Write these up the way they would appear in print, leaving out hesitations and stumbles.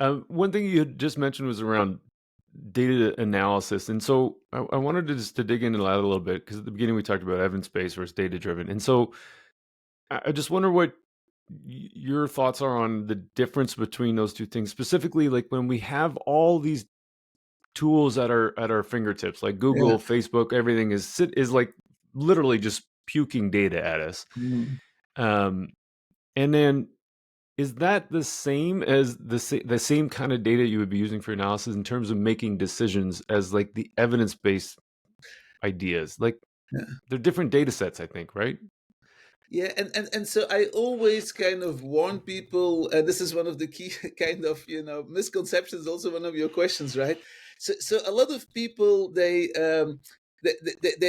One thing you had just mentioned was around data analysis, and so I wanted to just to dig into that a little bit because at the beginning we talked about evidence-based versus data-driven, and so I just wonder what your thoughts are on the difference between those two things, specifically like when we have all these tools at our fingertips, like Yeah. Google, Facebook, everything is like literally just puking data at us. Mm. Um, and then is that the same as the same kind of data you would be using for analysis in terms of making decisions as like the evidence-based ideas? Like Yeah. they're different data sets, I think, right? Yeah, and so I always kind of warn people, and this is one of the key kind of misconceptions. Also, one of your questions, right? So a lot of people they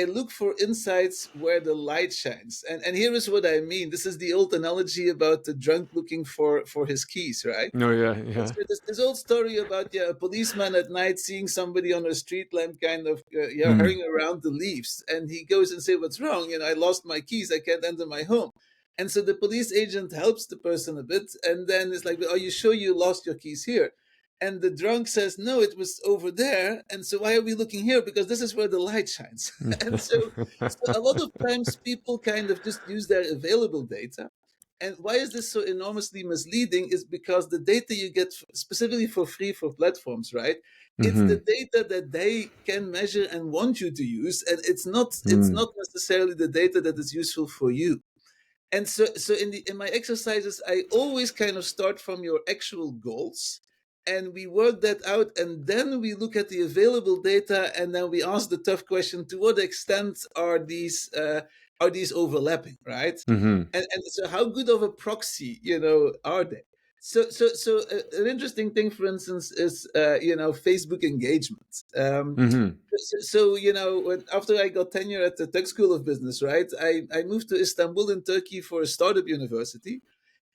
look for insights where the light shines, and here is what I mean. This is the old analogy about the drunk looking for his keys, right? No, yeah, And yeah. so this old story about a policeman at night seeing somebody on a street lamp kind of Mm, hurrying around the leaves, and he goes and say, "What's wrong? I lost my keys. I can't enter my home." And so the police agent helps the person a bit, and then it's like, "Are you sure you lost your keys here?" And the drunk says, "No, it was over there." And so why are we looking here? Because this is where the light shines. And so a lot of times people kind of just use their available data. And why is this so enormously misleading is because the data you get specifically for free for platforms, right? It's the hmm data that they can measure and want you to use, and it's mm, not necessarily the data that is useful for you. And so in my exercises, I always kind of start from your actual goals, and we work that out, and then we look at the available data, and then we ask the tough question: to what extent are these overlapping, right? hmm And so how good of a proxy are they? So an interesting thing, for instance, is Facebook engagement. hmm After I got tenure at the Tech School of Business, right, I moved to Istanbul in Turkey for a startup university.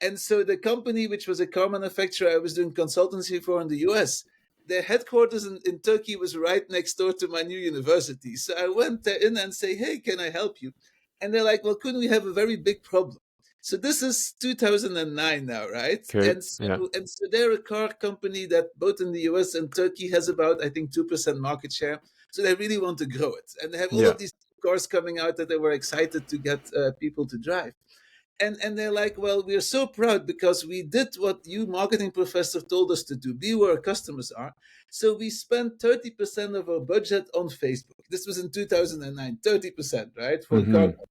And so the company, which was a car manufacturer I was doing consultancy for in the US, their headquarters in Turkey was right next door to my new university. So I went there in and say, "Hey, can I help you?" And they're like, "Well, couldn't we have a very big problem?" So this is 2009 now, right? Okay. And so Yeah. and so they're a car company that both in the US and Turkey has about, I think, 2% market share. So they really want to grow it. And they have all Yeah. of these cars coming out that they were excited to get people to drive. And they're like, "Well, we're so proud because we did what you marketing professor told us to do, be where our customers are. So we spent 30% of our budget on Facebook." This was in 2009, 30%, right, for the car. hmm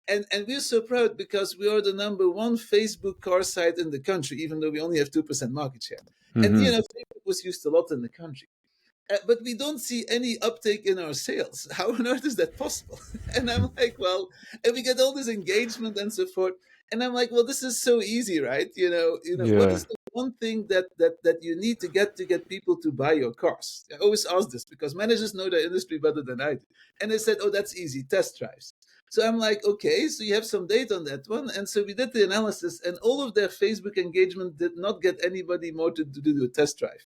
And we're so proud because we are the number one Facebook car site in the country, even though we only have 2% market share. And hmm Facebook was used a lot in the country. But we don't see any uptake in our sales. How on earth is that possible? And I'm like, well, and we get all this engagement and so forth. And I'm like, well, this is so easy, right? What Yeah. is the one thing that you need to get people to buy your cars? I always ask this because managers know the industry better than I do. And they said, "Oh, that's easy, test drives." So I'm like, okay, so you have some data on that one. And so we did the analysis, and all of their Facebook engagement did not get anybody more to do a test drive.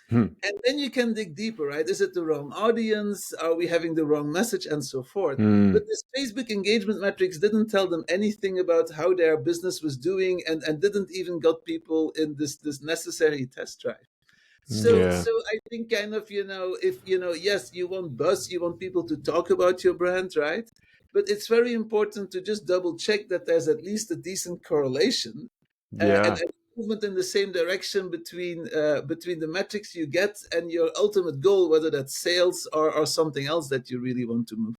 Hmm. And then you can dig deeper, right? Is it the wrong audience? Are we having the wrong message and so forth? But Mm. this Facebook engagement metrics didn't tell them anything about how their business was doing, and didn't even got people in this necessary test drive. So Yeah. I think kind of, if yes, you want buzz, you want people to talk about your brand, right? But it's very important to just double check that there's at least a decent correlation, Yeah. and movement in the same direction between the metrics you get and your ultimate goal, whether that's sales or something else that you really want to move.